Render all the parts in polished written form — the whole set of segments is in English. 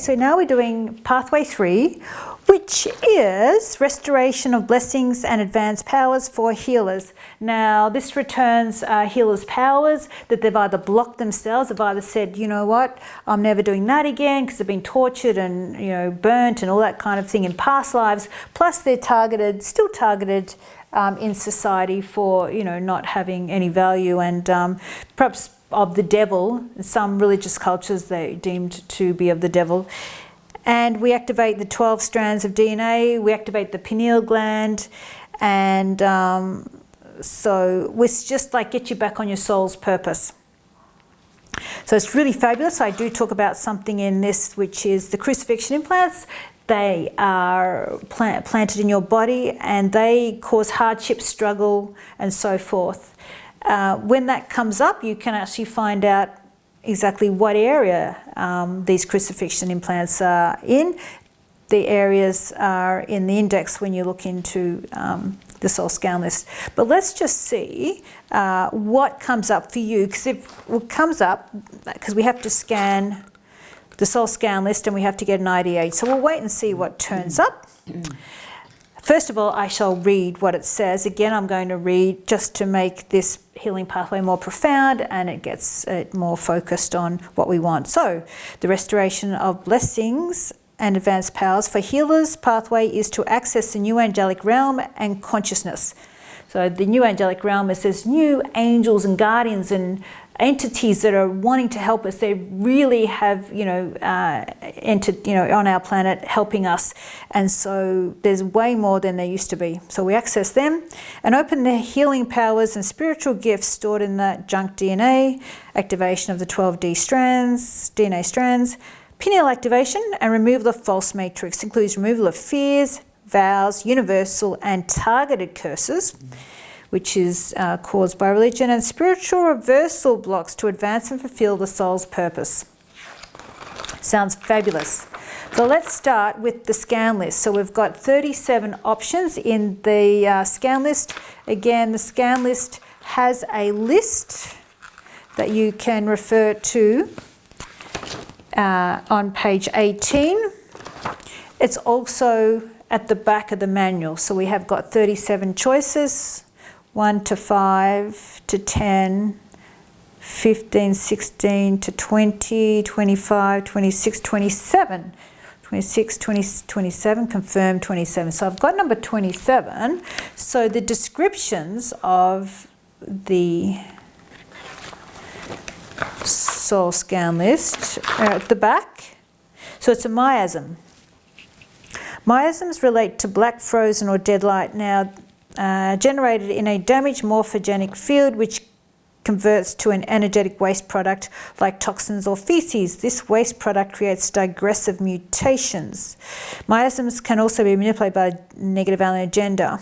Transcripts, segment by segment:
so now we're doing pathway 3, which is restoration of blessings and advanced powers for healers. Now, this returns healers' powers that they've either blocked themselves, have either said, you know what, I'm never doing that again because they've been tortured and, you know, burnt and all that kind of thing in past lives. Plus, they're still targeted in society for, you know, not having any value and perhaps of the devil. Some religious cultures they deemed to be of the devil. And we activate the 12 strands of DNA, we activate the pineal gland, and so it's just like get you back on your soul's purpose. So it's really fabulous. I do talk about something in this, which is the crucifixion implants. They are planted in your body and they cause hardship, struggle, and so forth. When that comes up, you can actually find out exactly what area these crucifixion implants are in. The areas are in the index when you look into the soul scan list. But let's just see what comes up for you, because if it comes up, because we have to scan the soul scan list and we have to get an IDH. So we'll wait and see what turns up. First of all, I shall read what it says. Again, I'm going to read just to make this healing pathway more profound and it gets it more focused on what we want. So, the restoration of blessings and advanced powers for healers pathway is to access the new angelic realm and consciousness. So, the new angelic realm, it says new angels and guardians and entities that are wanting to help us. They really have, entered, on our planet helping us. And so there's way more than there used to be. So we access them and open the healing powers and spiritual gifts stored in that junk DNA, activation of the 12D strands, DNA strands, pineal activation and removal of false matrix, includes removal of fears, vows, universal and targeted curses, which is caused by religion, and spiritual reversal blocks to advance and fulfill the soul's purpose. Sounds fabulous. So let's start with the scan list. So we've got 37 options in the scan list. Again, the scan list has a list that you can refer to on page 18. It's also at the back of the manual. So we have got 37 choices. 1 to 5 to 10, 15, 16 to 20, 25, 26, 27. 26, 20, 27, confirmed 27. So I've got number 27. So the descriptions of the soul scan list are at the back. So it's a miasm. Miasms relate to black, frozen or dead light. Now, generated in a damaged morphogenic field which converts to an energetic waste product like toxins or feces. This waste product creates digressive mutations. Miasms can also be manipulated by a negative alien agenda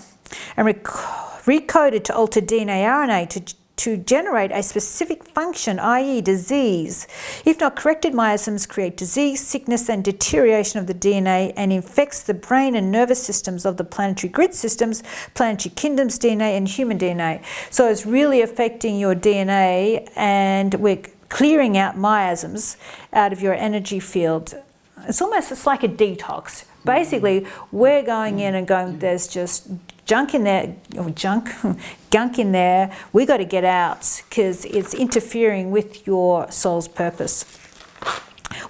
and recoded to alter DNA RNA to generate a specific function, i.e. disease. If not corrected, miasms create disease, sickness and deterioration of the DNA and infects the brain and nervous systems of the planetary grid systems, planetary kingdoms DNA and human DNA. So it's really affecting your DNA and we're clearing out miasms out of your energy field. It's like a detox. Basically, we're going in and going, there's just junk in there, or gunk in there, we got to get out because it's interfering with your soul's purpose.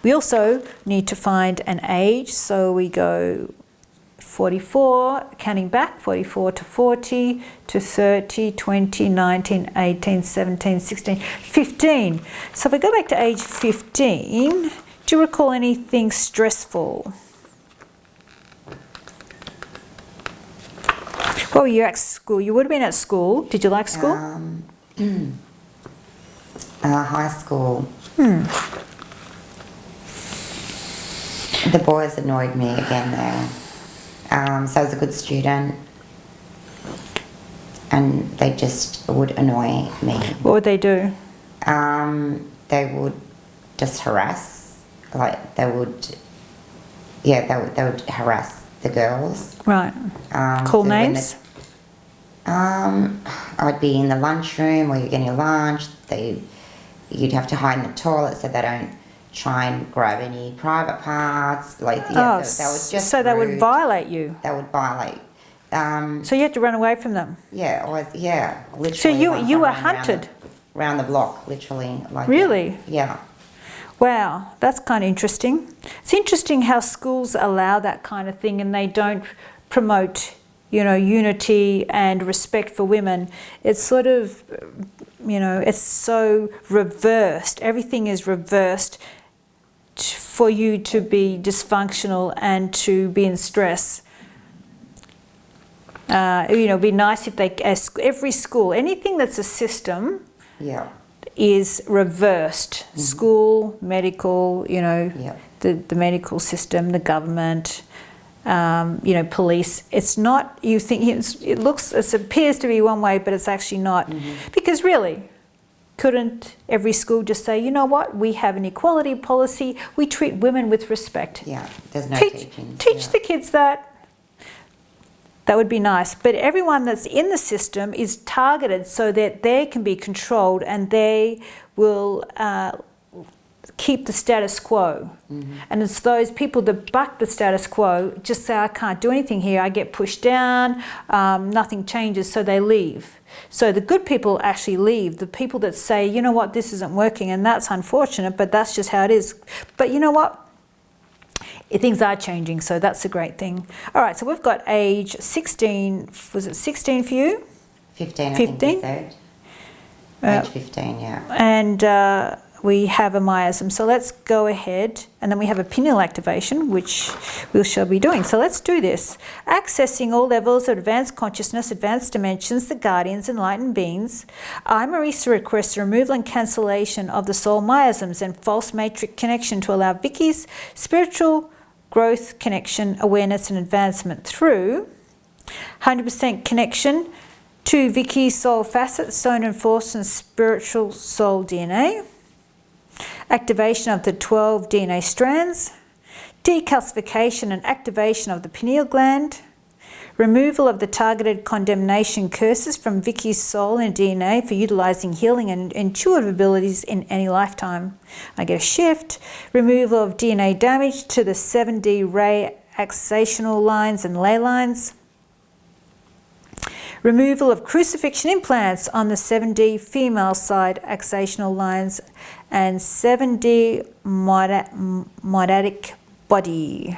We also need to find an age, so we go 44, counting back, 44 to 40 to 30, 20, 19, 18, 17, 16, 15. So if we go back to age 15, do you recall anything stressful? What were you at school? You would have been at school. Did you like school? High school. The boys annoyed me again there. So I was a good student and they just would annoy me. What would they do? They would just harass. They would harass the girls. Right. Call names? I'd be in the lunchroom or you're getting your lunch. You'd have to hide in the toilet so they don't try and grab any private parts. Like, Oh, yeah, so they would just so they would rude. violate you. They would violate. So you had to run away from them. Yeah, literally. So you once you I were ran hunted. around the block, literally. Like, Really? Yeah. Wow, that's kind of interesting. It's interesting how schools allow that kind of thing and they don't promote, unity and respect for women. It's sort of, it's so reversed. Everything is reversed for you to be dysfunctional and to be in stress. It'd be nice if every school, anything that's a system, Yeah. is reversed. School, medical, Yeah. the medical system, the government, police. It's not, you think, it appears to be one way, but it's actually not. Because really, couldn't every school just say, you know what, we have an equality policy, we treat women with respect. Yeah. There's no Teach teachings. the kids that. That would be nice. But everyone that's in the system is targeted so that they can be controlled and they will keep the status quo. And it's those people that buck the status quo, just say, I can't do anything here, I get pushed down, nothing changes, so they leave. So the good people actually leave. The people that say, you know what, this isn't working, and that's unfortunate, but that's just how it is. But you know what? Things are changing, so that's a great thing. All right, so we've got age 16. Was it 16 for you? 15, 15? I think you said. Age 15, yeah. And we have a miasm. So let's go ahead. And then we have a pineal activation, which we shall be doing. So let's do this. Accessing all levels of advanced consciousness, advanced dimensions, the guardians, enlightened beings. I, Marisa, request the removal and cancellation of the soul miasms and false matrix connection to allow Vicky's spiritual growth, connection, awareness and advancement through 100% connection to Vicky's soul facets, zone and force and spiritual soul DNA, activation of the 12 DNA strands, decalcification and activation of the pineal gland, removal of the targeted condemnation curses from Vicky's soul and DNA for utilising healing and intuitive abilities in any lifetime. I get a shift, removal of DNA damage to the 7D ray axational lines and ley lines, removal of crucifixion implants on the 7D female side axational lines and 7D modatic body.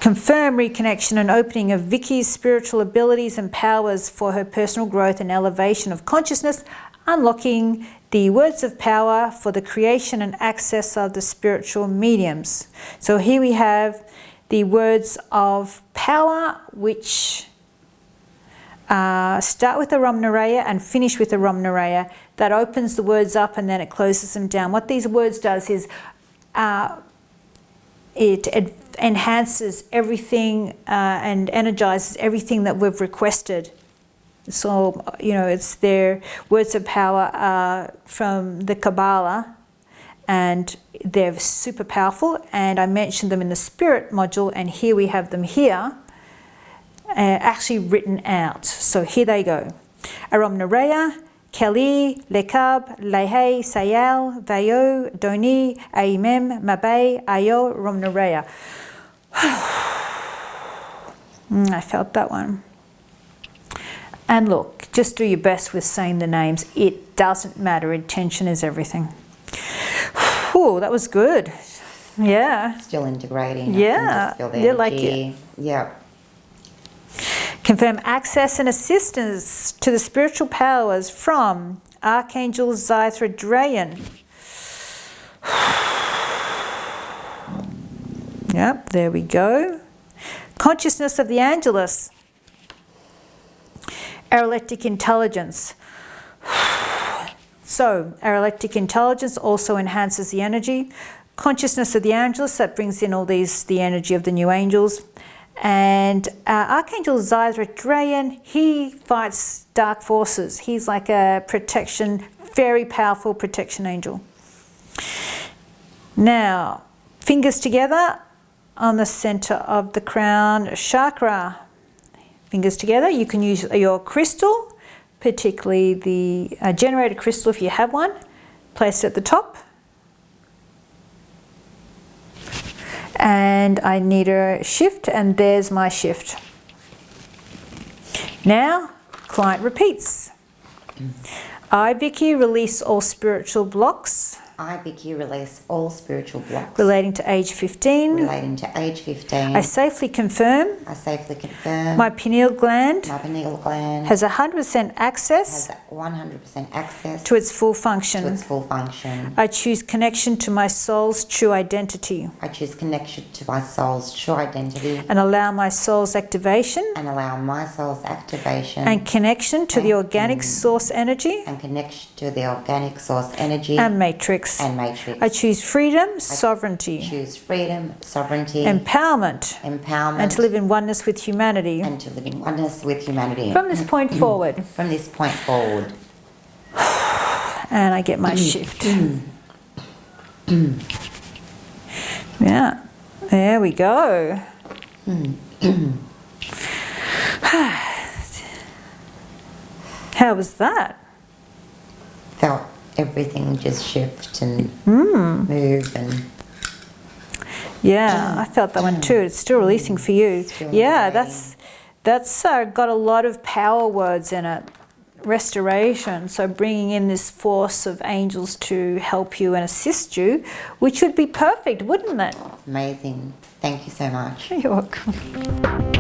Confirm reconnection and opening of Vicky's spiritual abilities and powers for her personal growth and elevation of consciousness, unlocking the words of power for the creation and access of the spiritual mediums. So here we have the words of power, which start with the Ramnaraya and finish with the Ramnaraya. That opens the words up and then it closes them down. What these words does is it enhances everything and energizes everything that we've requested. So, it's their words of power from the Kabbalah, and they're super powerful, and I mentioned them in the spirit module, and here we have them here, actually written out. So here they go. Aram Nareya, Kali, Lekab, Lehe, Sayal, Vayo, Doni, Aimem, Mabe, Ayo, Ram Nareya. I felt that one. And look, just do your best with saying the names. It doesn't matter. Intention is everything. Oh, that was good. Yeah. Still integrating. Yeah. Feel the Yeah, like energy. Yeah. Confirm access and assistance to the spiritual powers from Archangel Zythradrayan. Yep, there we go. Consciousness of the Angelus. Arolectic intelligence. So, arolectic intelligence also enhances the energy. Consciousness of the Angelus, that brings in all the energy of the new angels. And Archangel Zythradrayan, he fights dark forces. He's like a protection, very powerful protection angel. Now, fingers together on the center of the crown chakra. Fingers together. You can use your crystal, particularly the generator crystal if you have one. place it at the top. And I need a shift, and there's my shift. Now, client repeats. I, Vicky, release all spiritual blocks I, Vicky, release all spiritual blocks relating to age 15. relating to age 15. I safely confirm I safely confirm my pineal gland my pineal gland has 100% access has 100% access to its full to function. its full function. I choose connection to my soul's true identity I choose connection to my soul's true identity and allow my soul's activation and allow my soul's activation and connection to the organic source energy and connection to the organic source energy and matrix. and matrix. I choose freedom, sovereignty, choose freedom, sovereignty, empowerment, empowerment, and to live in oneness with humanity. and to live in oneness with humanity. From this point forward, From this point forward. and I get my shift. Yeah, there we go. How was that? Felt everything just shift and move and Yeah, I felt that one too. It's still releasing for you. Still Yeah, liberating. that's got a lot of power words in it. Restoration, so bringing in this force of angels to help you and assist you, which would be perfect, wouldn't it? amazing. Thank you so much. You're welcome.